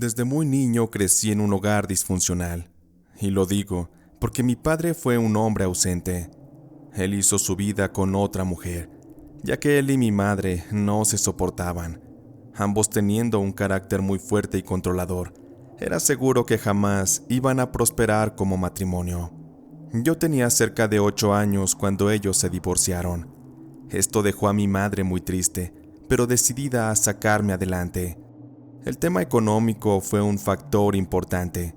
Desde muy niño crecí en un hogar disfuncional, y lo digo porque mi padre fue un hombre ausente. Él hizo su vida con otra mujer, ya que él y mi madre no se soportaban, ambos teniendo un carácter muy fuerte y controlador. Era seguro que jamás iban a prosperar como matrimonio. Yo tenía cerca de 8 años cuando ellos se divorciaron. Esto dejó a mi madre muy triste, pero decidida a sacarme adelante. El tema económico fue un factor importante.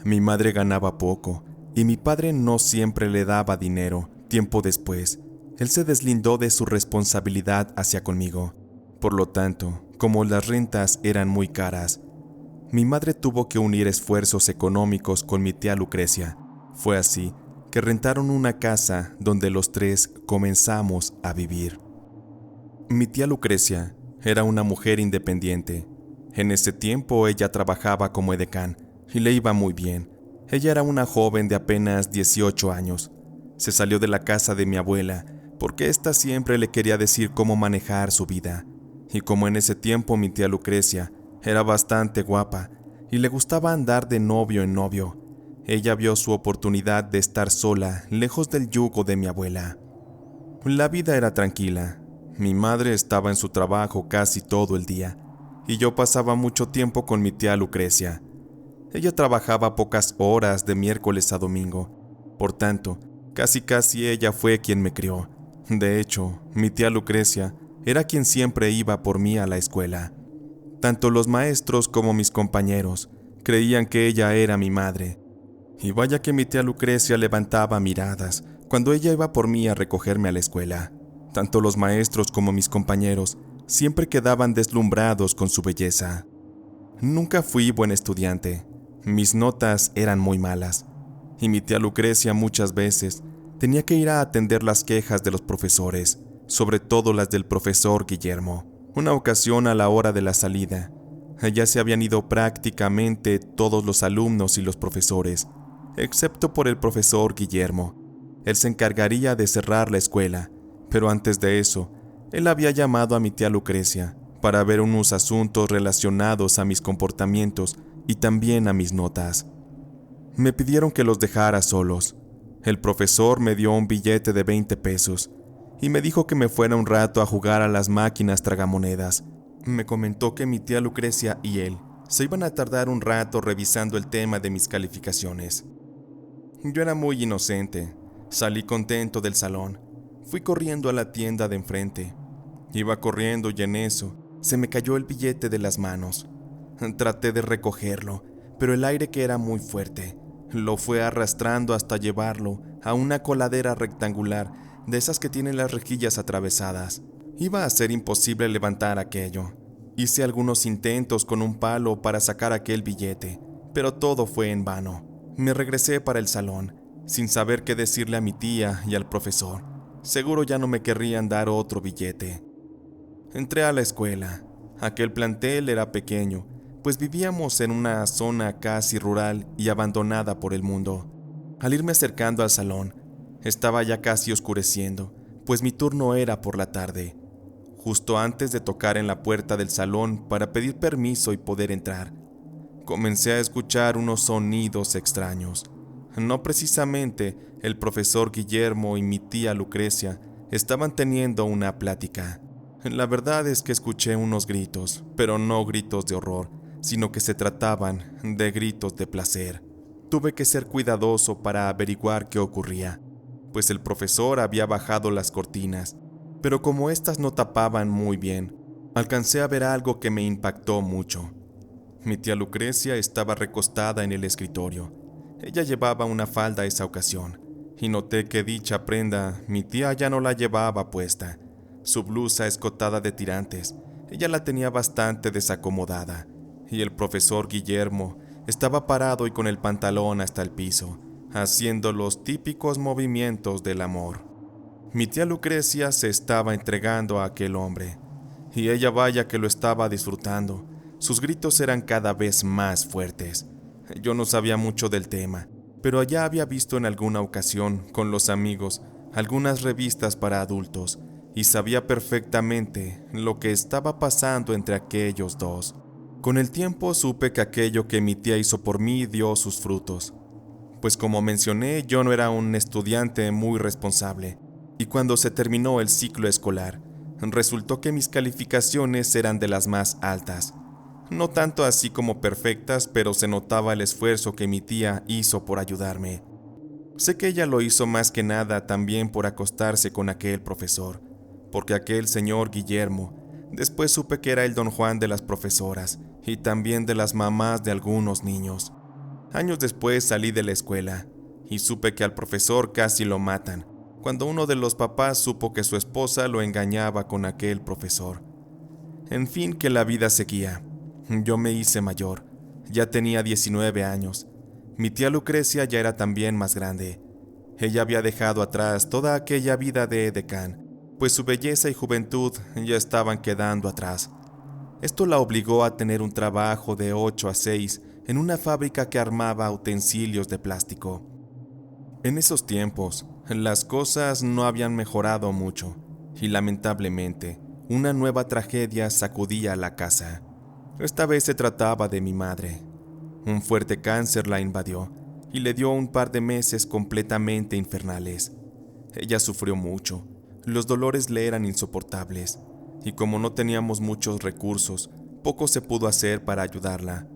Mi madre ganaba poco y mi padre no siempre le daba dinero. Tiempo después, él se deslindó de su responsabilidad hacia conmigo. Por lo tanto, como las rentas eran muy caras, mi madre tuvo que unir esfuerzos económicos con mi tía Lucrecia. Fue así que rentaron una casa donde los tres comenzamos a vivir. Mi tía Lucrecia era una mujer independiente. En ese tiempo ella trabajaba como edecán y le iba muy bien. Ella era una joven de apenas 18 años. Se salió de la casa de mi abuela porque ésta siempre le quería decir cómo manejar su vida. Y como en ese tiempo mi tía Lucrecia era bastante guapa y le gustaba andar de novio en novio, ella vio su oportunidad de estar sola, lejos del yugo de mi abuela. La vida era tranquila. Mi madre estaba en su trabajo casi todo el día y yo pasaba mucho tiempo con mi tía Lucrecia. Ella trabajaba pocas horas de miércoles a domingo. Por tanto, casi ella fue quien me crió. De hecho, mi tía Lucrecia era quien siempre iba por mí a la escuela. Tanto los maestros como mis compañeros creían que ella era mi madre. Y vaya que mi tía Lucrecia levantaba miradas cuando ella iba por mí a recogerme a la escuela. Tanto los maestros como mis compañeros siempre quedaban deslumbrados con su belleza. Nunca fui buen estudiante. Mis notas eran muy malas. Y mi tía Lucrecia muchas veces tenía que ir a atender las quejas de los profesores, sobre todo las del profesor Guillermo. Una ocasión a la hora de la salida, allá se habían ido prácticamente todos los alumnos y los profesores, excepto por el profesor Guillermo. Él se encargaría de cerrar la escuela, pero antes de eso, él había llamado a mi tía Lucrecia para ver unos asuntos relacionados a mis comportamientos y también a mis notas. Me pidieron que los dejara solos. El profesor me dio un billete de 20 pesos y me dijo que me fuera un rato a jugar a las máquinas tragamonedas. Me comentó que mi tía Lucrecia y él se iban a tardar un rato revisando el tema de mis calificaciones. Yo era muy inocente. Salí contento del salón. Fui corriendo a la tienda de enfrente. Iba corriendo y en eso se me cayó el billete de las manos. Traté de recogerlo, pero el aire, que era muy fuerte, lo fue arrastrando hasta llevarlo a una coladera rectangular de esas que tienen las rejillas atravesadas. Iba a ser imposible levantar aquello. Hice algunos intentos con un palo para sacar aquel billete, pero todo fue en vano. Me regresé para el salón, sin saber qué decirle a mi tía y al profesor. Seguro ya no me querrían dar otro billete. Entré a la escuela. Aquel plantel era pequeño, pues vivíamos en una zona casi rural y abandonada por el mundo. Al irme acercando al salón, estaba ya casi oscureciendo, pues mi turno era por la tarde. Justo antes de tocar en la puerta del salón para pedir permiso y poder entrar, comencé a escuchar unos sonidos extraños. No precisamente el profesor Guillermo y mi tía Lucrecia estaban teniendo una plática. La verdad es que escuché unos gritos, pero no gritos de horror, sino que se trataban de gritos de placer. Tuve que ser cuidadoso para averiguar qué ocurría, pues el profesor había bajado las cortinas, pero como éstas no tapaban muy bien, alcancé a ver algo que me impactó mucho. Mi tía Lucrecia estaba recostada en el escritorio. Ella llevaba una falda esa ocasión, y noté que dicha prenda mi tía ya no la llevaba puesta. Su blusa escotada de tirantes, ella la tenía bastante desacomodada, y el profesor Guillermo estaba parado y con el pantalón hasta el piso, haciendo los típicos movimientos del amor. Mi tía Lucrecia se estaba entregando a aquel hombre, y ella vaya que lo estaba disfrutando. Sus gritos eran cada vez más fuertes. Yo no sabía mucho del tema, pero allá había visto en alguna ocasión, con los amigos, algunas revistas para adultos, y sabía perfectamente lo que estaba pasando entre aquellos dos. Con el tiempo supe que aquello que mi tía hizo por mí dio sus frutos, pues como mencioné, yo no era un estudiante muy responsable, y cuando se terminó el ciclo escolar, resultó que mis calificaciones eran de las más altas. No tanto así como perfectas, pero se notaba el esfuerzo que mi tía hizo por ayudarme. Sé que ella lo hizo más que nada también por acostarse con aquel profesor, porque aquel señor Guillermo, después supe que era el don Juan de las profesoras y también de las mamás de algunos niños. Años después salí de la escuela y supe que al profesor casi lo matan, cuando uno de los papás supo que su esposa lo engañaba con aquel profesor. En fin, que la vida seguía. Yo me hice mayor, ya tenía 19 años. Mi tía Lucrecia ya era también más grande. Ella había dejado atrás toda aquella vida de edecán, pues su belleza y juventud ya estaban quedando atrás. Esto la obligó a tener un trabajo de 8 a 6 en una fábrica que armaba utensilios de plástico. En esos tiempos, las cosas no habían mejorado mucho, y lamentablemente, una nueva tragedia sacudía la casa. Esta vez se trataba de mi madre. Un fuerte cáncer la invadió y le dio un par de meses completamente infernales. Ella sufrió mucho, los dolores le eran insoportables, y como no teníamos muchos recursos, poco se pudo hacer para ayudarla.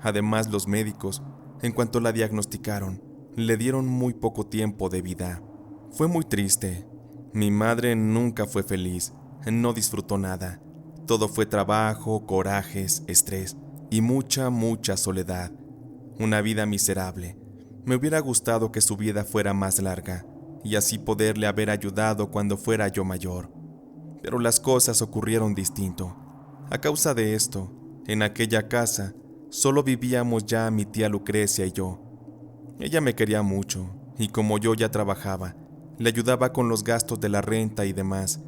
Además, los médicos, en cuanto la diagnosticaron, le dieron muy poco tiempo de vida. Fue muy triste. Mi madre nunca fue feliz, no disfrutó nada. Todo fue trabajo, corajes, estrés y mucha soledad. Una vida miserable. Me hubiera gustado que su vida fuera más larga y así poderle haber ayudado cuando fuera yo mayor. Pero las cosas ocurrieron distinto. A causa de esto, en aquella casa, solo vivíamos ya mi tía Lucrecia y yo. Ella me quería mucho, y como yo ya trabajaba, le ayudaba con los gastos de la renta y demás.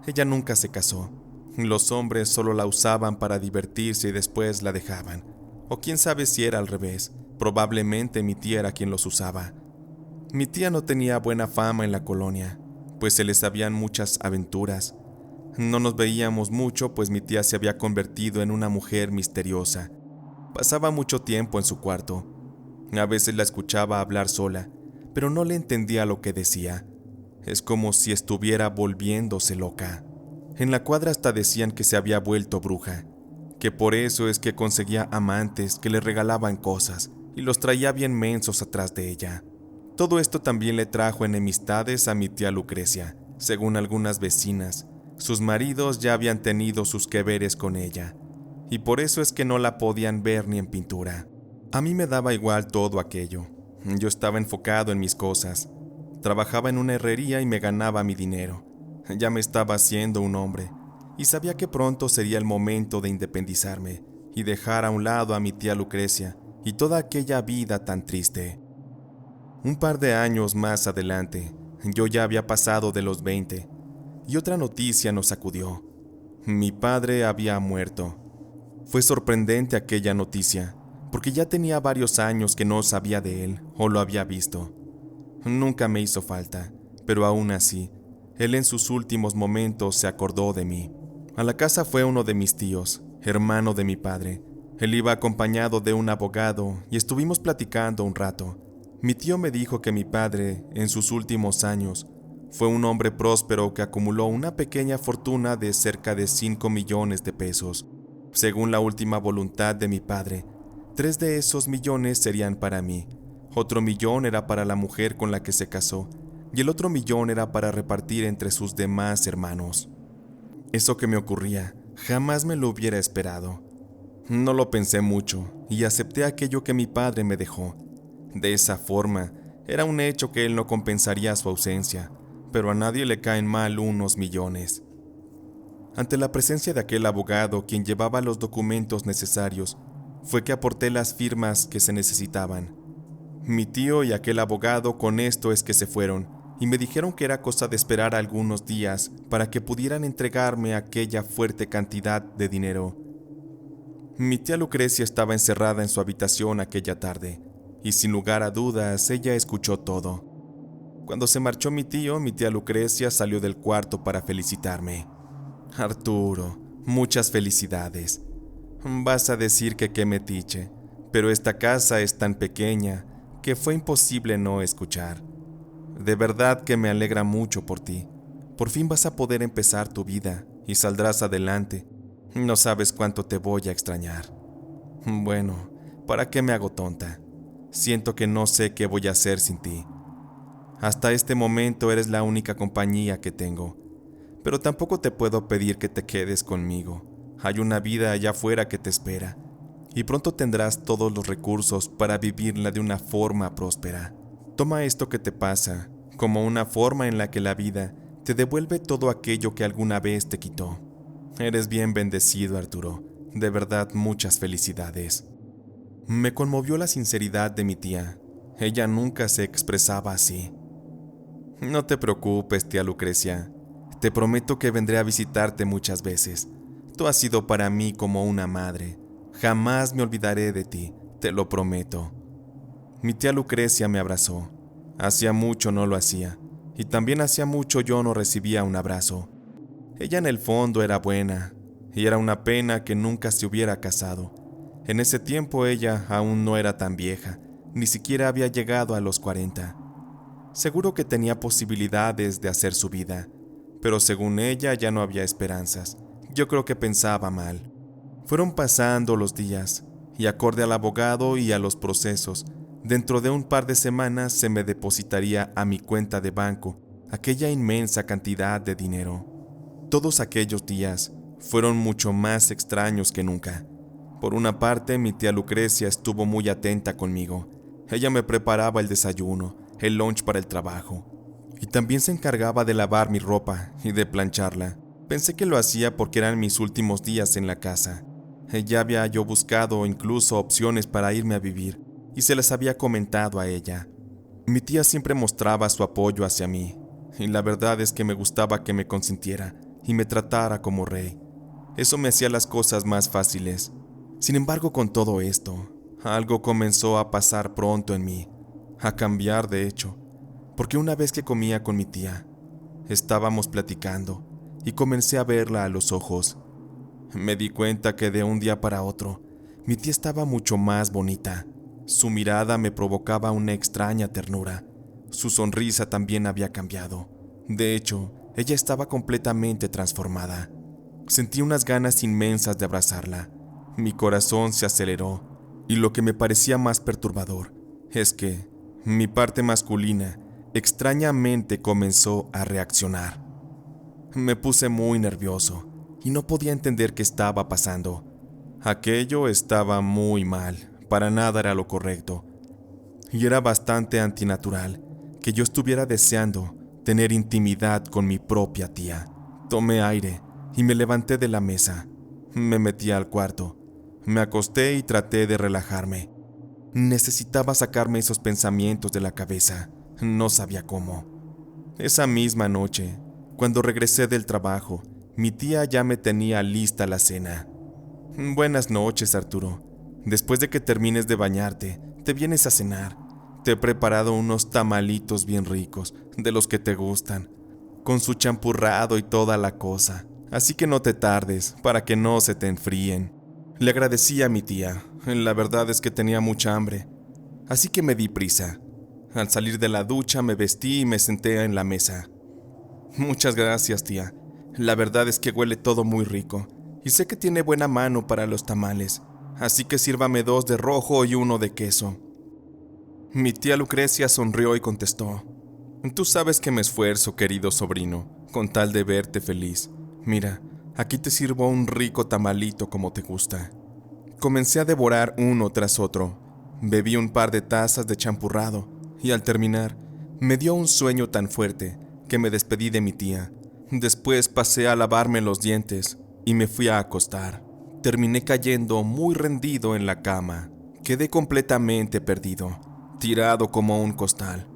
Ella nunca se casó. Los hombres solo la usaban para divertirse y después la dejaban. O quién sabe si era al revés. Probablemente mi tía era quien los usaba. Mi tía no tenía buena fama en la colonia, pues se le sabían muchas aventuras. No nos veíamos mucho, pues mi tía se había convertido en una mujer misteriosa. Pasaba mucho tiempo en su cuarto. A veces la escuchaba hablar sola, pero no le entendía lo que decía. Es como si estuviera volviéndose loca. En la cuadra hasta decían que se había vuelto bruja, que por eso es que conseguía amantes que le regalaban cosas y los traía bien mensos atrás de ella. Todo esto también le trajo enemistades a mi tía Lucrecia. Según algunas vecinas, sus maridos ya habían tenido sus que veres con ella, y por eso es que no la podían ver ni en pintura. A mí me daba igual todo aquello. Yo estaba enfocado en mis cosas. Trabajaba en una herrería y me ganaba mi dinero. Ya me estaba haciendo un hombre, y sabía que pronto sería el momento de independizarme y dejar a un lado a mi tía Lucrecia y toda aquella vida tan triste. Un par de años más adelante, yo ya había pasado de los 20, y otra noticia nos sacudió. Mi padre había muerto. Fue sorprendente aquella noticia, porque ya tenía varios años que no sabía de él o lo había visto. Nunca me hizo falta, pero aún así, él en sus últimos momentos se acordó de mí. A la casa fue uno de mis tíos, hermano de mi padre. Él iba acompañado de un abogado y estuvimos platicando un rato. Mi tío me dijo que mi padre, en sus últimos años, fue un hombre próspero que acumuló una pequeña fortuna de cerca de 5 millones de pesos. Según la última voluntad de mi padre, 3 de esos millones serían para mí, otro millón era para la mujer con la que se casó, y el otro millón era para repartir entre sus demás hermanos. Eso que me ocurría, jamás me lo hubiera esperado. No lo pensé mucho, y acepté aquello que mi padre me dejó. De esa forma, era un hecho que él no compensaría su ausencia, pero a nadie le caen mal unos millones. Ante la presencia de aquel abogado, quien llevaba los documentos necesarios, fue que aporté las firmas que se necesitaban. Mi tío y aquel abogado con esto es que se fueron, y me dijeron que era cosa de esperar algunos días para que pudieran entregarme aquella fuerte cantidad de dinero. Mi tía Lucrecia estaba encerrada en su habitación aquella tarde, y sin lugar a dudas ella escuchó todo. Cuando se marchó mi tío, mi tía Lucrecia salió del cuarto para felicitarme. Arturo, muchas felicidades. Vas a decir que qué metiche, pero esta casa es tan pequeña que fue imposible no escuchar. De verdad que me alegra mucho por ti. Por fin vas a poder empezar tu vida y saldrás adelante. No sabes cuánto te voy a extrañar. Bueno, ¿para qué me hago tonta? Siento que no sé qué voy a hacer sin ti. Hasta este momento eres la única compañía que tengo, pero tampoco te puedo pedir que te quedes conmigo. Hay una vida allá afuera que te espera, y pronto tendrás todos los recursos para vivirla de una forma próspera. Toma esto que te pasa como una forma en la que la vida te devuelve todo aquello que alguna vez te quitó. Eres bien bendecido, Arturo. De verdad, muchas felicidades. Me conmovió la sinceridad de mi tía. Ella nunca se expresaba así. No te preocupes, tía Lucrecia. Te prometo que vendré a visitarte muchas veces. Tú has sido para mí como una madre. Jamás me olvidaré de ti, te lo prometo. Mi tía Lucrecia me abrazó. Hacía mucho no lo hacía, y también hacía mucho yo no recibía un abrazo. Ella en el fondo era buena, y era una pena que nunca se hubiera casado. En ese tiempo ella aún no era tan vieja, ni siquiera había llegado a los 40. Seguro que tenía posibilidades de hacer su vida, pero según ella ya no había esperanzas. Yo creo que pensaba mal. Fueron pasando los días, y acorde al abogado y a los procesos, dentro de un par de semanas se me depositaría a mi cuenta de banco aquella inmensa cantidad de dinero. Todos aquellos días fueron mucho más extraños que nunca. Por una parte, mi tía Lucrecia estuvo muy atenta conmigo. Ella me preparaba el desayuno, el lunch para el trabajo, y también se encargaba de lavar mi ropa y de plancharla. Pensé que lo hacía porque eran mis últimos días en la casa. Ya había yo buscado incluso opciones para irme a vivir, y se las había comentado a ella. Mi tía siempre mostraba su apoyo hacia mí, y la verdad es que me gustaba que me consintiera y me tratara como rey. Eso me hacía las cosas más fáciles. Sin embargo, con todo esto, algo comenzó a pasar pronto en mí, a cambiar de hecho, porque una vez que comía con mi tía, estábamos platicando y comencé a verla a los ojos. Me di cuenta que de un día para otro, mi tía estaba mucho más bonita. Su mirada me provocaba una extraña ternura. Su sonrisa también había cambiado. De hecho, ella estaba completamente transformada. Sentí unas ganas inmensas de abrazarla. Mi corazón se aceleró, y lo que me parecía más perturbador es que mi parte masculina extrañamente comenzó a reaccionar. Me puse muy nervioso y no podía entender qué estaba pasando. Aquello estaba muy mal, para nada era lo correcto, y era bastante antinatural que yo estuviera deseando tener intimidad con mi propia tía. Tomé aire y me levanté de la mesa. Me metí al cuarto, me acosté y traté de relajarme. Necesitaba sacarme esos pensamientos de la cabeza, no sabía cómo. Esa misma noche, cuando regresé del trabajo, mi tía ya me tenía lista la cena. Buenas noches, Arturo. Después de que termines de bañarte, te vienes a cenar. Te he preparado unos tamalitos bien ricos, de los que te gustan, con su champurrado y toda la cosa. Así que no te tardes, para que no se te enfríen. Le agradecí a mi tía. La verdad es que tenía mucha hambre, así que me di prisa. Al salir de la ducha me vestí y me senté en la mesa. Muchas gracias, tía. La verdad es que huele todo muy rico, y sé que tiene buena mano para los tamales, así que sírvame 2 de rojo y 1 de queso. Mi tía Lucrecia sonrió y contestó: Tú sabes que me esfuerzo, querido sobrino, con tal de verte feliz. Mira, aquí te sirvo un rico tamalito como te gusta. Comencé a devorar uno tras otro. Bebí un par de tazas de champurrado, y al terminar, me dio un sueño tan fuerte que me despedí de mi tía. Después pasé a lavarme los dientes y me fui a acostar. Terminé cayendo muy rendido en la cama. Quedé completamente perdido, tirado como un costal.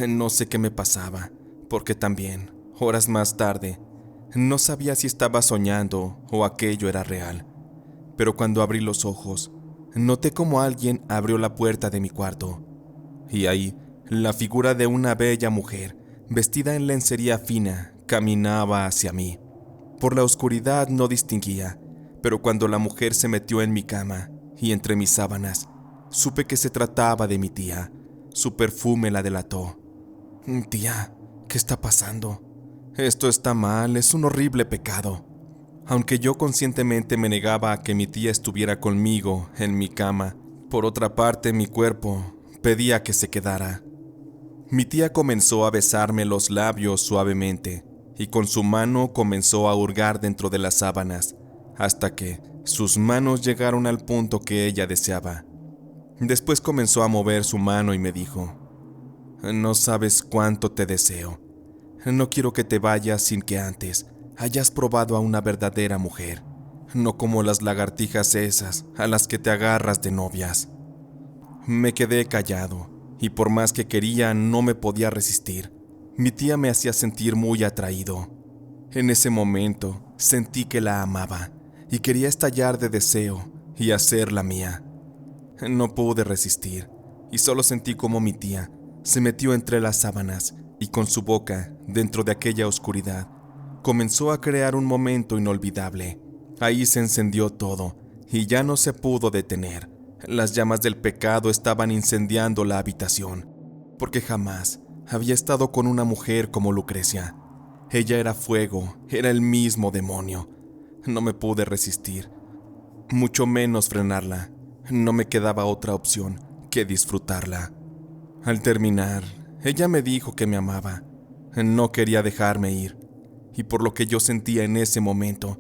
No sé qué me pasaba, porque también, horas más tarde, no sabía si estaba soñando o aquello era real. Pero cuando abrí los ojos, noté como alguien abrió la puerta de mi cuarto. Y ahí, la figura de una bella mujer, vestida en lencería fina, caminaba hacia mí. Por la oscuridad no distinguía, pero cuando la mujer se metió en mi cama y entre mis sábanas, supe que se trataba de mi tía. Su perfume la delató. Tía, ¿qué está pasando? Esto está mal, es un horrible pecado. Aunque yo conscientemente me negaba a que mi tía estuviera conmigo en mi cama, por otra parte mi cuerpo pedía que se quedara. Mi tía comenzó a besarme los labios suavemente y con su mano comenzó a hurgar dentro de las sábanas hasta que sus manos llegaron al punto que ella deseaba. Después comenzó a mover su mano y me dijo: no sabes cuánto te deseo. No quiero que te vayas sin que antes hayas probado a una verdadera mujer, no como las lagartijas esas a las que te agarras de novias. Me quedé callado, y por más que quería no me podía resistir. Mi tía me hacía sentir muy atraído. En ese momento sentí que la amaba, y quería estallar de deseo y hacerla mía. No pude resistir, y solo sentí como mi tía se metió entre las sábanas y con su boca, dentro de aquella oscuridad, comenzó a crear un momento inolvidable. Ahí se encendió todo, y ya no se pudo detener. Las llamas del pecado estaban incendiando la habitación, porque jamás había estado con una mujer como Lucrecia. Ella era fuego, era el mismo demonio. No me pude resistir, mucho menos frenarla. No me quedaba otra opción que disfrutarla. Al terminar, ella me dijo que me amaba. No quería dejarme ir, y por lo que yo sentía en ese momento,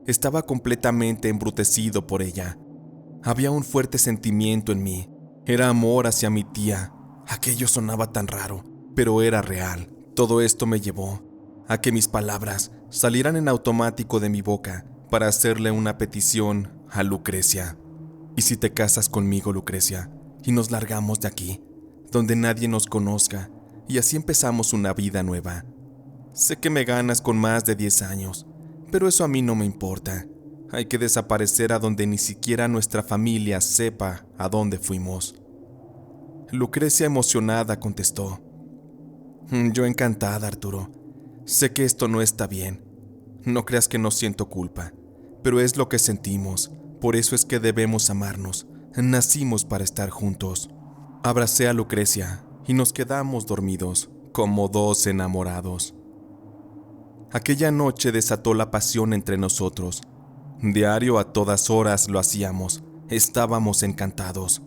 estaba completamente embrutecido por ella. Había un fuerte sentimiento en mí. Era amor hacia mi tía. Aquello sonaba tan raro, pero era real. Todo esto me llevó a que mis palabras salieran en automático de mi boca para hacerle una petición a Lucrecia. ¿Y si te casas conmigo, Lucrecia, y nos largamos de aquí, donde nadie nos conozca, y así empezamos una vida nueva? Sé que me ganas con más de 10 años, pero eso a mí no me importa. Hay que desaparecer a donde ni siquiera nuestra familia sepa a dónde fuimos. Lucrecia emocionada contestó: yo encantada, Arturo. Sé que esto no está bien. No creas que no siento culpa, pero es lo que sentimos. Por eso es que debemos amarnos. Nacimos para estar juntos. Abracé a Lucrecia y nos quedamos dormidos, como dos enamorados. Aquella noche desató la pasión entre nosotros. Diario a todas horas lo hacíamos. Estábamos encantados.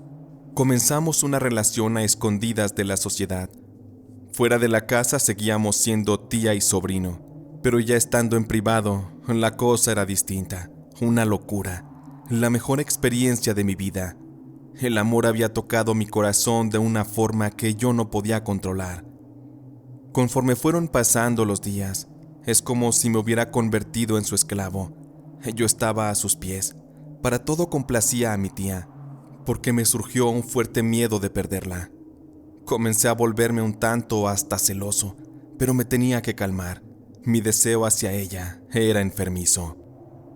Comenzamos una relación a escondidas de la sociedad. Fuera de la casa seguíamos siendo tía y sobrino, pero ya estando en privado, la cosa era distinta. Una locura. La mejor experiencia de mi vida. El amor había tocado mi corazón de una forma que yo no podía controlar. Conforme fueron pasando los días, es como si me hubiera convertido en su esclavo. Yo estaba a sus pies. Para todo complacía a mi tía, porque me surgió un fuerte miedo de perderla. Comencé a volverme un tanto hasta celoso, pero me tenía que calmar. Mi deseo hacia ella era enfermizo.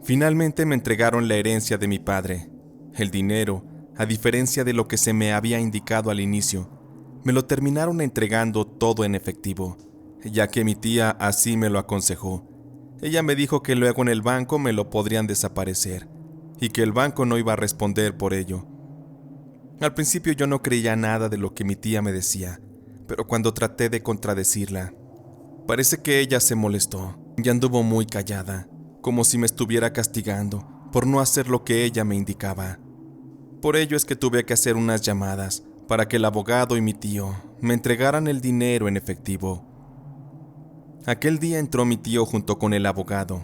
Finalmente me entregaron la herencia de mi padre. El dinero, a diferencia de lo que se me había indicado al inicio, me lo terminaron entregando todo en efectivo, ya que mi tía así me lo aconsejó. Ella me dijo que luego en el banco me lo podrían desaparecer, y que el banco no iba a responder por ello. Al principio yo no creía nada de lo que mi tía me decía, pero cuando traté de contradecirla, parece que ella se molestó y anduvo muy callada, como si me estuviera castigando por no hacer lo que ella me indicaba. Por ello es que tuve que hacer unas llamadas para que el abogado y mi tío me entregaran el dinero en efectivo. Aquel día entró mi tío junto con el abogado.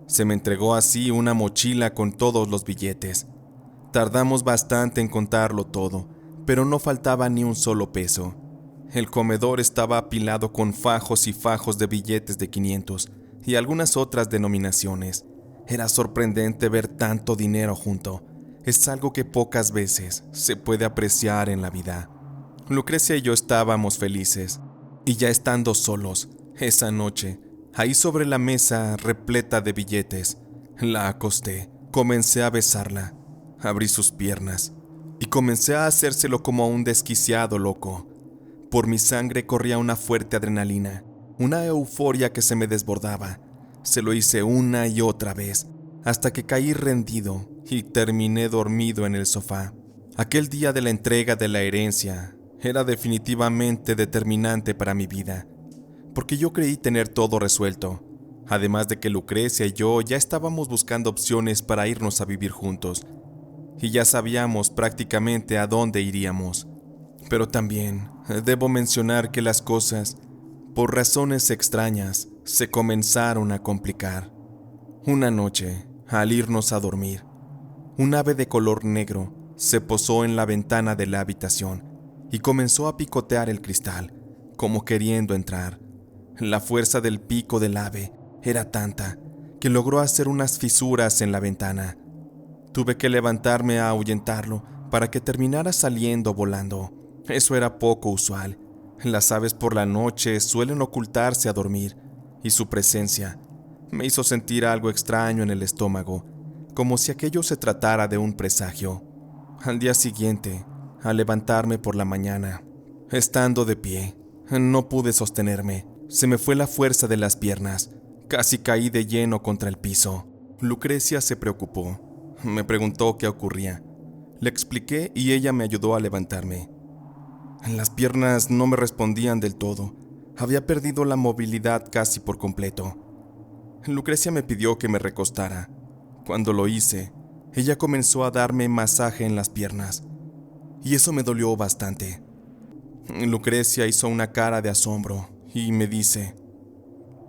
Se me entregó así una mochila con todos los billetes. Tardamos bastante en contarlo todo, pero no faltaba ni un solo peso. El comedor estaba apilado con fajos y fajos de billetes de 500 y algunas otras denominaciones. Era sorprendente ver tanto dinero junto. Es algo que pocas veces se puede apreciar en la vida. Lucrecia y yo estábamos felices, y ya estando solos, esa noche, ahí sobre la mesa repleta de billetes, la acosté, comencé a besarla, abrí sus piernas, y comencé a hacérselo como a un desquiciado loco. Por mi sangre corría una fuerte adrenalina, una euforia que se me desbordaba. Se lo hice una y otra vez, hasta que caí rendido y terminé dormido en el sofá. Aquel día de la entrega de la herencia era definitivamente determinante para mi vida, porque yo creí tener todo resuelto, además de que Lucrecia y yo ya estábamos buscando opciones para irnos a vivir juntos, y ya sabíamos prácticamente a dónde iríamos. Pero también debo mencionar que las cosas, por razones extrañas, se comenzaron a complicar. Una noche, al irnos a dormir, un ave de color negro se posó en la ventana de la habitación y comenzó a picotear el cristal, como queriendo entrar. La fuerza del pico del ave era tanta que logró hacer unas fisuras en la ventana. Tuve que levantarme a ahuyentarlo para que terminara saliendo volando. Eso era poco usual. Las aves por la noche suelen ocultarse a dormir, y su presencia me hizo sentir algo extraño en el estómago, como si aquello se tratara de un presagio. Al día siguiente, al levantarme por la mañana, estando de pie, no pude sostenerme. Se me fue la fuerza de las piernas. Casi caí de lleno contra el piso. Lucrecia se preocupó. Me preguntó qué ocurría. Le expliqué y ella me ayudó a levantarme. Las piernas no me respondían del todo. Había perdido la movilidad casi por completo. Lucrecia me pidió que me recostara. Cuando lo hice, ella comenzó a darme masaje en las piernas, y eso me dolió bastante. Lucrecia hizo una cara de asombro y me dice: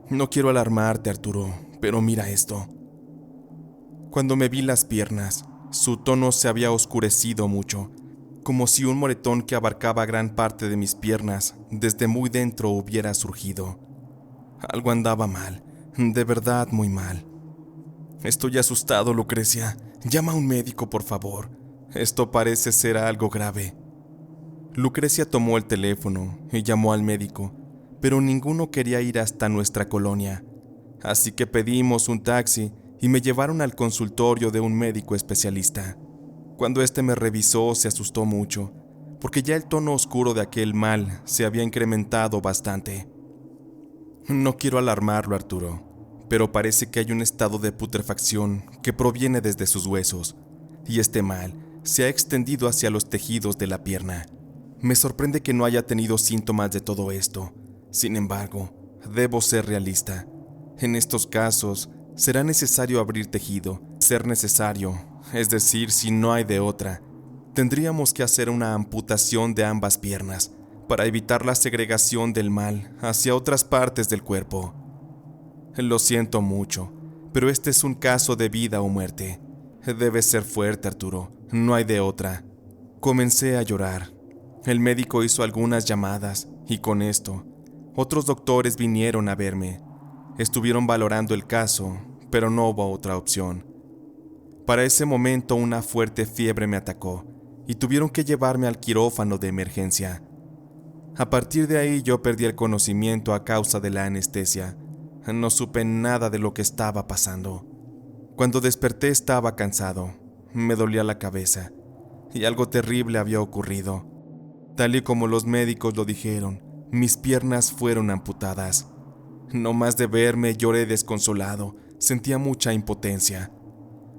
«No quiero alarmarte, Arturo, pero mira esto». Cuando me vi las piernas, su tono se había oscurecido mucho, como si un moretón que abarcaba gran parte de mis piernas desde muy dentro hubiera surgido. Algo andaba mal, de verdad muy mal. «Estoy asustado, Lucrecia. Llama a un médico, por favor. Esto parece ser algo grave». Lucrecia tomó el teléfono y llamó al médico, pero ninguno quería ir hasta nuestra colonia. Así que pedimos un taxi y me llevaron al consultorio de un médico especialista. Cuando este me revisó, se asustó mucho, porque ya el tono oscuro de aquel mal se había incrementado bastante. «No quiero alarmarlo, Arturo, pero parece que hay un estado de putrefacción que proviene desde sus huesos, y este mal se ha extendido hacia los tejidos de la pierna. Me sorprende que no haya tenido síntomas de todo esto. Sin embargo, debo ser realista. En estos casos, será necesario abrir tejido. Ser necesario, es decir, si no hay de otra, tendríamos que hacer una amputación de ambas piernas para evitar la segregación del mal hacia otras partes del cuerpo. Lo siento mucho, pero este es un caso de vida o muerte. Debes ser fuerte, Arturo. No hay de otra». Comencé a llorar. El médico hizo algunas llamadas y con esto, otros doctores vinieron a verme. Estuvieron valorando el caso, pero no hubo otra opción. Para ese momento una fuerte fiebre me atacó y tuvieron que llevarme al quirófano de emergencia. A partir de ahí yo perdí el conocimiento a causa de la anestesia. No supe nada de lo que estaba pasando. Cuando desperté estaba cansado, me dolía la cabeza y algo terrible había ocurrido. Tal y como los médicos lo dijeron, mis piernas fueron amputadas. No más de verme lloré desconsolado, sentía mucha impotencia.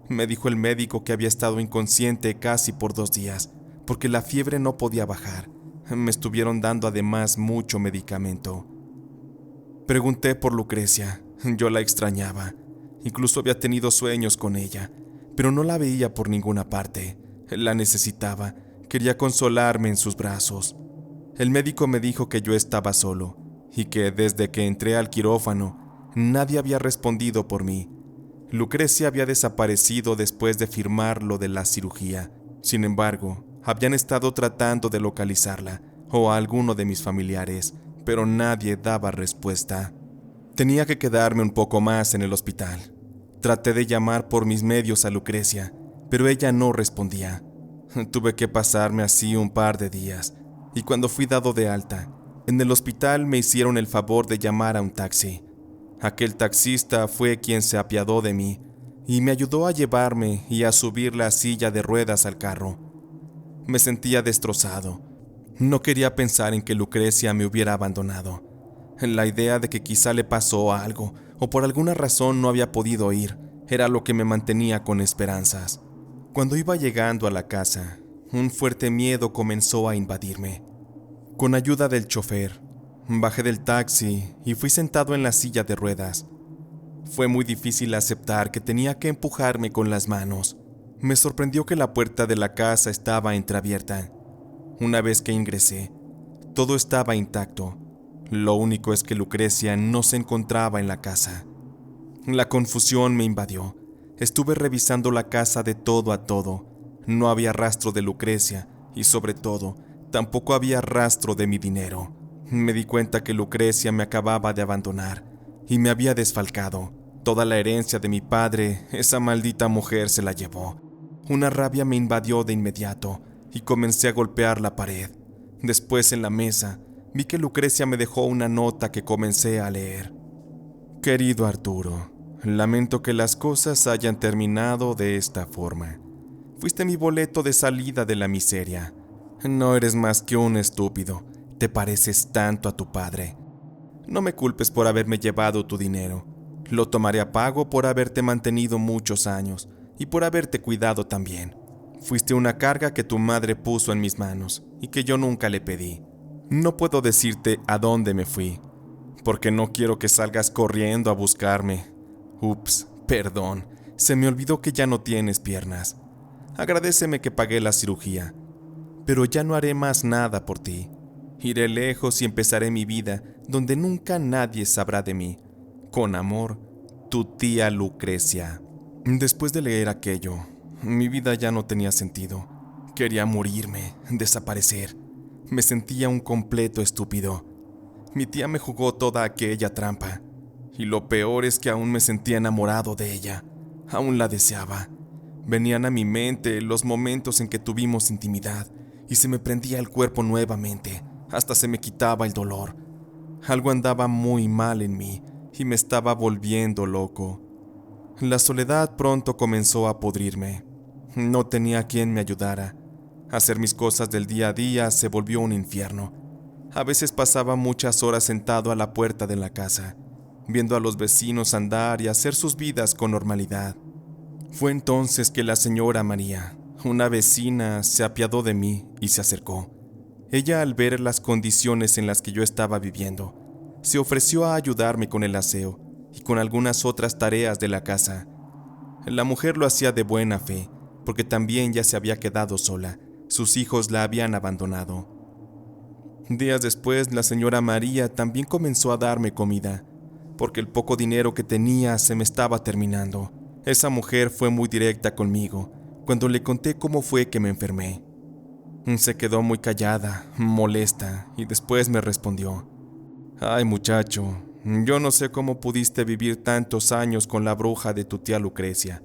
Me dijo el médico que había estado inconsciente casi por 2 días, porque la fiebre no podía bajar. Me estuvieron dando además mucho medicamento. Pregunté por Lucrecia, yo la extrañaba. Incluso había tenido sueños con ella, pero no la veía por ninguna parte. La necesitaba, quería consolarme en sus brazos. El médico me dijo que yo estaba solo y que desde que entré al quirófano nadie había respondido por mí. Lucrecia había desaparecido después de firmar lo de la cirugía. Sin embargo, habían estado tratando de localizarla o a alguno de mis familiares, pero nadie daba respuesta. Tenía que quedarme un poco más en el hospital. Traté de llamar por mis medios a Lucrecia, pero ella no respondía. Tuve que pasarme así un par de días, y cuando fui dado de alta, en el hospital me hicieron el favor de llamar a un taxi. Aquel taxista fue quien se apiadó de mí y me ayudó a llevarme y a subir la silla de ruedas al carro. Me sentía destrozado. No quería pensar en que Lucrecia me hubiera abandonado. La idea de que quizá le pasó algo o por alguna razón no había podido ir Era lo que me mantenía con esperanzas. Cuando iba llegando a la casa, un fuerte miedo comenzó a invadirme. Con ayuda del chofer, bajé del taxi y fui sentado en la silla de ruedas. Fue muy difícil aceptar que tenía que empujarme con las manos. Me sorprendió que la puerta de la casa estaba entreabierta. Una vez que ingresé, todo estaba intacto. Lo único es que Lucrecia no se encontraba en la casa. La confusión me invadió. Estuve revisando la casa de todo a todo. No había rastro de Lucrecia y, sobre todo, tampoco había rastro de mi dinero. Me di cuenta que Lucrecia me acababa de abandonar y me había desfalcado. Toda la herencia de mi padre, esa maldita mujer se la llevó. Una rabia me invadió de inmediato y comencé a golpear la pared. Después, en la mesa, vi que Lucrecia me dejó una nota que comencé a leer. Querido Arturo, lamento que las cosas hayan terminado de esta forma. Fuiste mi boleto de salida de la miseria. No eres más que un estúpido. Te pareces tanto a tu padre. No me culpes por haberme llevado tu dinero. Lo tomaré a pago por haberte mantenido muchos años y por haberte cuidado también. Fuiste una carga que tu madre puso en mis manos y que yo nunca le pedí. No puedo decirte a dónde me fui, porque no quiero que salgas corriendo a buscarme. Ups, perdón, se me olvidó que ya no tienes piernas. Agradéceme que pagué la cirugía, pero ya no haré más nada por ti. Iré lejos y empezaré mi vida donde nunca nadie sabrá de mí. Con amor, tu tía Lucrecia. Después de leer aquello, mi vida ya no tenía sentido. Quería morirme, desaparecer. Me sentía un completo estúpido. Mi tía me jugó toda aquella trampa. Y lo peor es que aún me sentía enamorado de ella. Aún la deseaba. Venían a mi mente los momentos en que tuvimos intimidad y se me prendía el cuerpo nuevamente. Hasta se me quitaba el dolor. Algo andaba muy mal en mí y me estaba volviendo loco. La soledad pronto comenzó a podrirme. No tenía quien me ayudara. Hacer mis cosas del día a día se volvió un infierno. A veces pasaba muchas horas sentado a la puerta de la casa, viendo a los vecinos andar y hacer sus vidas con normalidad. Fue entonces que la señora María, una vecina, se apiadó de mí y se acercó. Ella, al ver las condiciones en las que yo estaba viviendo, se ofreció a ayudarme con el aseo y con algunas otras tareas de la casa. La mujer lo hacía de buena fe, porque también ya se había quedado sola. Sus hijos la habían abandonado. Días después, la señora María también comenzó a darme comida, porque el poco dinero que tenía se me estaba terminando. Esa mujer fue muy directa conmigo cuando le conté cómo fue que me enfermé. Se quedó muy callada, molesta, y después me respondió: «Ay, muchacho, yo no sé cómo pudiste vivir tantos años con la bruja de tu tía Lucrecia.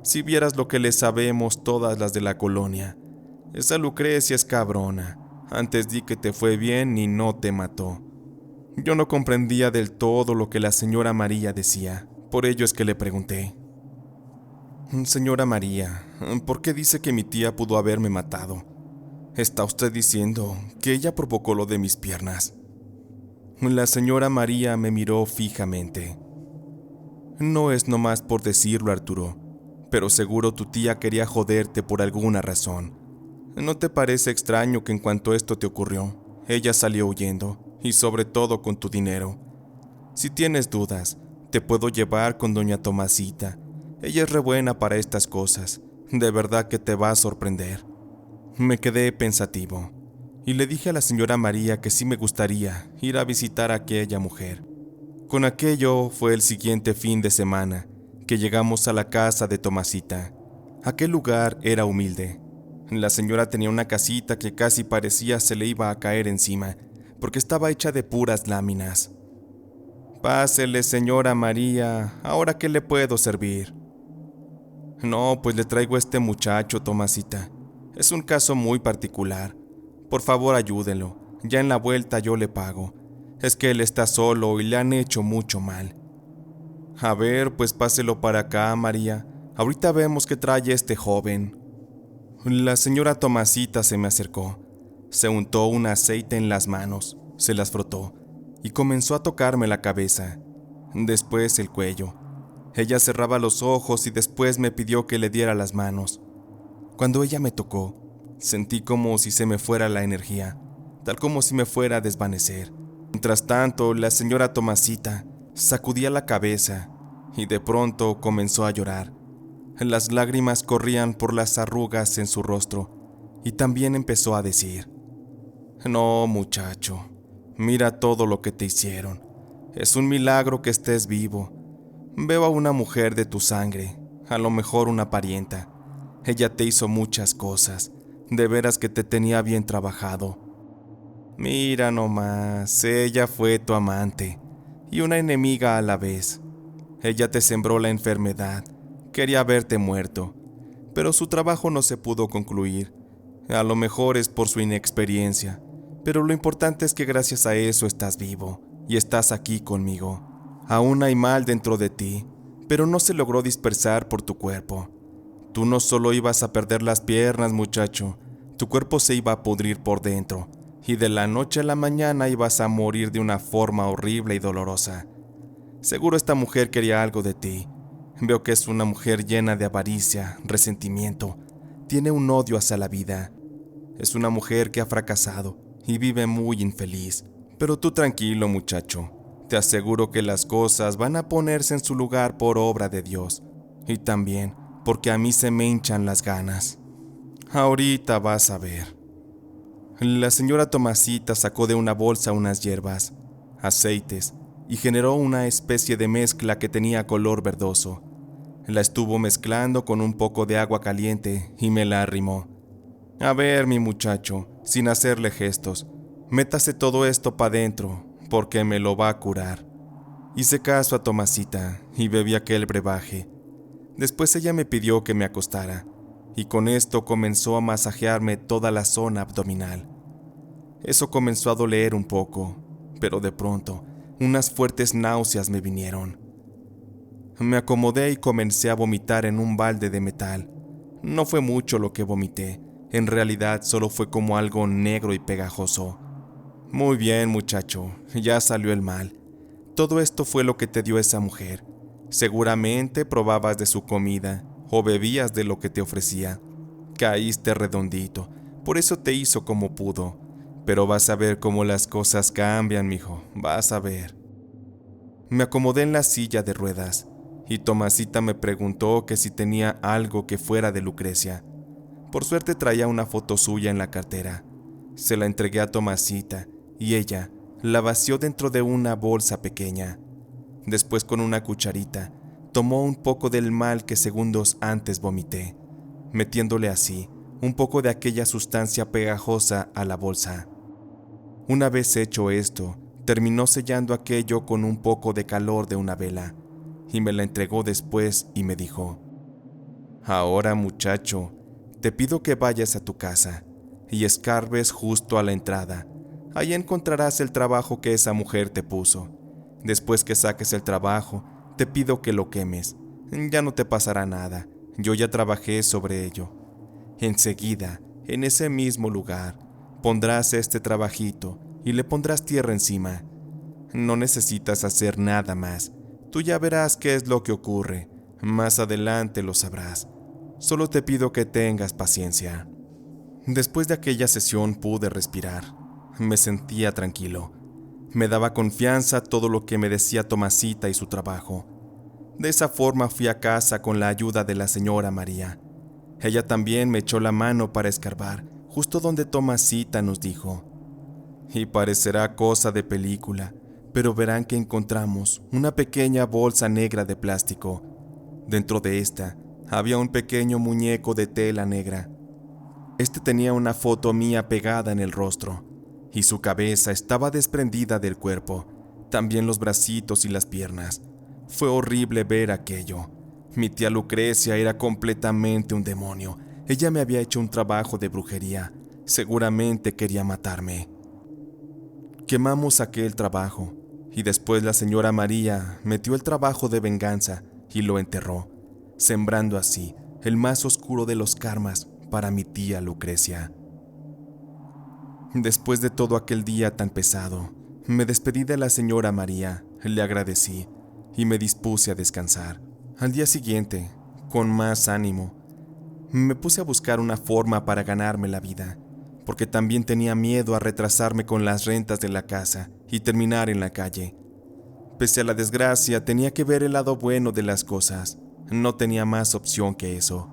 Si vieras lo que le sabemos todas las de la colonia. Esa Lucrecia es cabrona. Antes di que te fue bien y no te mató». Yo no comprendía del todo lo que la señora María decía. Por ello es que le pregunté: «Señora María, ¿por qué dice que mi tía pudo haberme matado? ¿Está usted diciendo que ella provocó lo de mis piernas?». La señora María me miró fijamente. «No es nomás por decirlo, Arturo, pero seguro tu tía quería joderte por alguna razón. ¿No te parece extraño que en cuanto esto te ocurrió, ella salió huyendo, y sobre todo con tu dinero? Si tienes dudas, te puedo llevar con doña Tomasita. Ella es re buena para estas cosas. De verdad que te va a sorprender». Me quedé pensativo y le dije a la señora María que sí me gustaría ir a visitar a aquella mujer. Con aquello fue el siguiente fin de semana que llegamos a la casa de Tomasita. Aquel lugar era humilde. La señora tenía una casita que casi parecía se le iba a caer encima, porque estaba hecha de puras láminas. «Pásele, señora María, ¿ahora qué le puedo servir?». «No, pues le traigo a este muchacho, Tomasita. Es un caso muy particular. Por favor, ayúdenlo. Ya en la vuelta yo le pago. Es que él está solo y le han hecho mucho mal». «A ver, pues páselo para acá, María. Ahorita vemos qué trae este joven». La señora Tomasita se me acercó. Se untó un aceite en las manos, se las frotó y comenzó a tocarme la cabeza, después el cuello. Ella cerraba los ojos y después me pidió que le diera las manos. Cuando ella me tocó, sentí como si se me fuera la energía, tal como si me fuera a desvanecer. Mientras tanto, la señora Tomasita sacudía la cabeza y de pronto comenzó a llorar. Las lágrimas corrían por las arrugas en su rostro y también empezó a decir: «No, muchacho, mira todo lo que te hicieron. Es un milagro que estés vivo. Veo a una mujer de tu sangre, a lo mejor una parienta. Ella te hizo muchas cosas, de veras que te tenía bien trabajado. Mira nomás, ella fue tu amante y una enemiga a la vez. Ella te sembró la enfermedad, quería verte muerto, pero su trabajo no se pudo concluir. A lo mejor es por su inexperiencia, pero lo importante es que gracias a eso estás vivo y estás aquí conmigo. Aún hay mal dentro de ti, pero no se logró dispersar por tu cuerpo. Tú no solo ibas a perder las piernas, muchacho, tu cuerpo se iba a pudrir por dentro, y de la noche a la mañana ibas a morir de una forma horrible y dolorosa. Seguro esta mujer quería algo de ti. Veo que es una mujer llena de avaricia, resentimiento, tiene un odio hacia la vida. Es una mujer que ha fracasado y vive muy infeliz. Pero tú tranquilo, muchacho. Te aseguro que las cosas van a ponerse en su lugar por obra de Dios. Y también porque a mí se me hinchan las ganas. Ahorita vas a ver». La señora Tomasita sacó de una bolsa unas hierbas, aceites, y generó una especie de mezcla que tenía color verdoso. La estuvo mezclando con un poco de agua caliente y me la arrimó. «A ver, mi muchacho», sin hacerle gestos, «métase todo esto pa' dentro, porque me lo va a curar». Hice caso a Tomasita y bebí aquel brebaje. Después ella me pidió que me acostara, y con esto comenzó a masajearme toda la zona abdominal. Eso comenzó a doler un poco, pero de pronto unas fuertes náuseas me vinieron. Me acomodé y comencé a vomitar en un balde de metal. No fue mucho lo que vomité, en realidad solo fue como algo negro y pegajoso. «Muy bien, muchacho, ya salió el mal. Todo esto fue lo que te dio esa mujer. Seguramente probabas de su comida o bebías de lo que te ofrecía. Caíste redondito, por eso te hizo como pudo. Pero vas a ver cómo las cosas cambian, mijo, vas a ver». Me acomodé en la silla de ruedas y Tomasita me preguntó que si tenía algo que fuera de Lucrecia. Por suerte traía una foto suya en la cartera. Se la entregué a Tomasita y ella la vació dentro de una bolsa pequeña. Después, con una cucharita, tomó un poco del mal que segundos antes vomité, metiéndole así un poco de aquella sustancia pegajosa a la bolsa. Una vez hecho esto, terminó sellando aquello con un poco de calor de una vela, y me la entregó después y me dijo: «Ahora, muchacho, te pido que vayas a tu casa y escarbes justo a la entrada. Ahí encontrarás el trabajo que esa mujer te puso. Después que saques el trabajo, te pido que lo quemes. Ya no te pasará nada, yo ya trabajé sobre ello. Enseguida, en ese mismo lugar, pondrás este trabajito y le pondrás tierra encima. No necesitas hacer nada más. Tú ya verás qué es lo que ocurre. Más adelante lo sabrás. Solo te pido que tengas paciencia». Después de aquella sesión pude respirar. Me sentía tranquilo. Me daba confianza todo lo que me decía Tomasita y su trabajo. De esa forma fui a casa con la ayuda de la señora María. Ella también me echó la mano para escarbar, justo donde Tomasita nos dijo. Y parecerá cosa de película, pero verán que encontramos una pequeña bolsa negra de plástico. Dentro de esta había un pequeño muñeco de tela negra. Este tenía una foto mía pegada en el rostro, y su cabeza estaba desprendida del cuerpo, también los bracitos y las piernas. Fue horrible ver aquello. Mi tía Lucrecia era completamente un demonio. Ella me había hecho un trabajo de brujería. Seguramente quería matarme. Quemamos aquel trabajo, y después la señora María metió el trabajo de venganza y lo enterró, sembrando así el más oscuro de los karmas para mi tía Lucrecia. Después de todo aquel día tan pesado, me despedí de la señora María, le agradecí y me dispuse a descansar. Al día siguiente, con más ánimo, me puse a buscar una forma para ganarme la vida, porque también tenía miedo a retrasarme con las rentas de la casa y terminar en la calle. Pese a la desgracia, tenía que ver el lado bueno de las cosas. No tenía más opción que eso.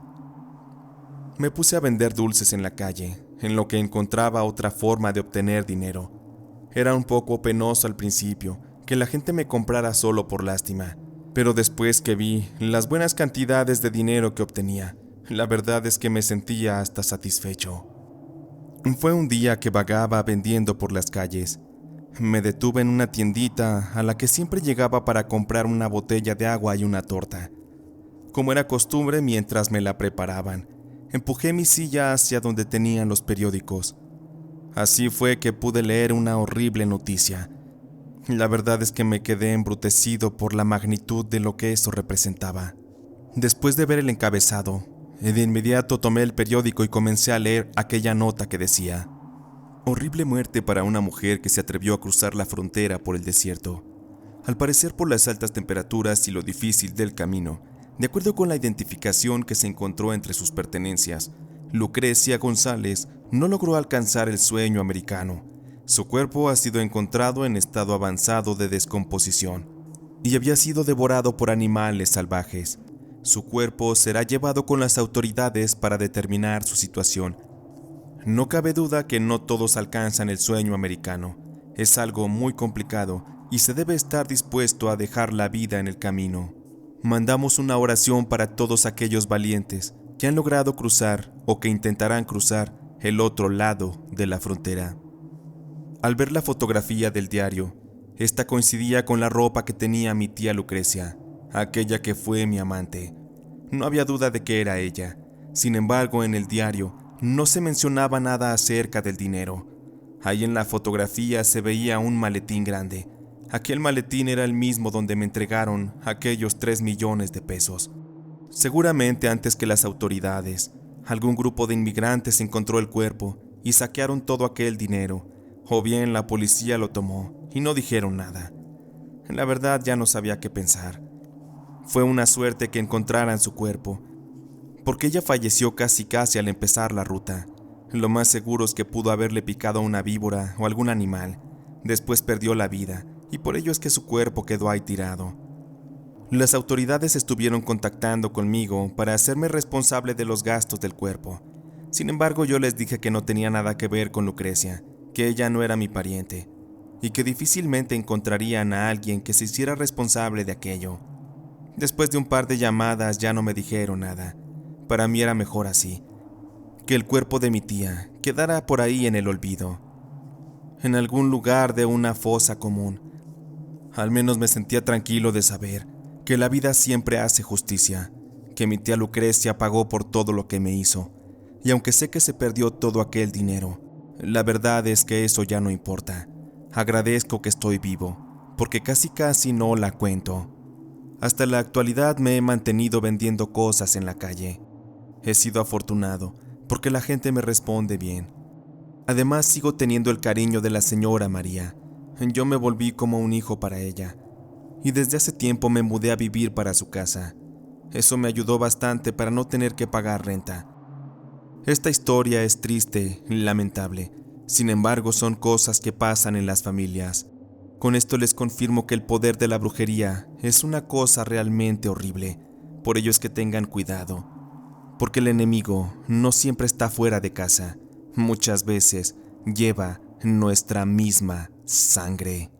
Me puse a vender dulces en la calle, en lo que encontraba otra forma de obtener dinero. Era un poco penoso al principio, que la gente me comprara solo por lástima, pero después que vi las buenas cantidades de dinero que obtenía, la verdad es que me sentía hasta satisfecho. Fue un día que vagaba vendiendo por las calles. Me detuve en una tiendita a la que siempre llegaba para comprar una botella de agua y una torta. Como era costumbre, mientras me la preparaban, empujé mi silla hacia donde tenían los periódicos. Así fue que pude leer una horrible noticia. La verdad es que me quedé embrutecido por la magnitud de lo que eso representaba. Después de ver el encabezado, de inmediato tomé el periódico y comencé a leer aquella nota que decía: horrible muerte para una mujer que se atrevió a cruzar la frontera por el desierto. Al parecer, por las altas temperaturas y lo difícil del camino, de acuerdo con la identificación que se encontró entre sus pertenencias, Lucrecia González no logró alcanzar el sueño americano. Su cuerpo ha sido encontrado en estado avanzado de descomposición y había sido devorado por animales salvajes. Su cuerpo será llevado con las autoridades para determinar su situación. No cabe duda que no todos alcanzan el sueño americano. Es algo muy complicado y se debe estar dispuesto a dejar la vida en el camino. Mandamos una oración para todos aquellos valientes que han logrado cruzar o que intentarán cruzar el otro lado de la frontera. Al ver la fotografía del diario, esta coincidía con la ropa que tenía mi tía Lucrecia, aquella que fue mi amante. No había duda de que era ella. Sin embargo, en el diario no se mencionaba nada acerca del dinero. Ahí en la fotografía se veía un maletín grande. Aquel maletín era el mismo donde me entregaron aquellos 3 millones de pesos. Seguramente antes que las autoridades, algún grupo de inmigrantes encontró el cuerpo y saquearon todo aquel dinero, o bien la policía lo tomó y no dijeron nada. La verdad ya no sabía qué pensar. Fue una suerte que encontraran su cuerpo, porque ella falleció casi al empezar la ruta. Lo más seguro es que pudo haberle picado a una víbora o algún animal. Después perdió la vida, y por ello es que su cuerpo quedó ahí tirado. Las autoridades estuvieron contactando conmigo para hacerme responsable de los gastos del cuerpo. Sin embargo, yo les dije que no tenía nada que ver con Lucrecia, que ella no era mi pariente, y que difícilmente encontrarían a alguien que se hiciera responsable de aquello. Después de un par de llamadas ya no me dijeron nada. Para mí era mejor así, que el cuerpo de mi tía quedara por ahí en el olvido, en algún lugar de una fosa común. Al menos me sentía tranquilo de saber que la vida siempre hace justicia, que mi tía Lucrecia pagó por todo lo que me hizo, y aunque sé que se perdió todo aquel dinero, la verdad es que eso ya no importa. Agradezco que estoy vivo, porque casi no la cuento. Hasta la actualidad me he mantenido vendiendo cosas en la calle. He sido afortunado, porque la gente me responde bien. Además, sigo teniendo el cariño de la señora María. Yo me volví como un hijo para ella, y desde hace tiempo me mudé a vivir para su casa. Eso me ayudó bastante para no tener que pagar renta. Esta historia es triste y lamentable, sin embargo son cosas que pasan en las familias. Con esto les confirmo que el poder de la brujería es una cosa realmente horrible, por ello es que tengan cuidado, porque el enemigo no siempre está fuera de casa, muchas veces lleva nuestra misma sangre.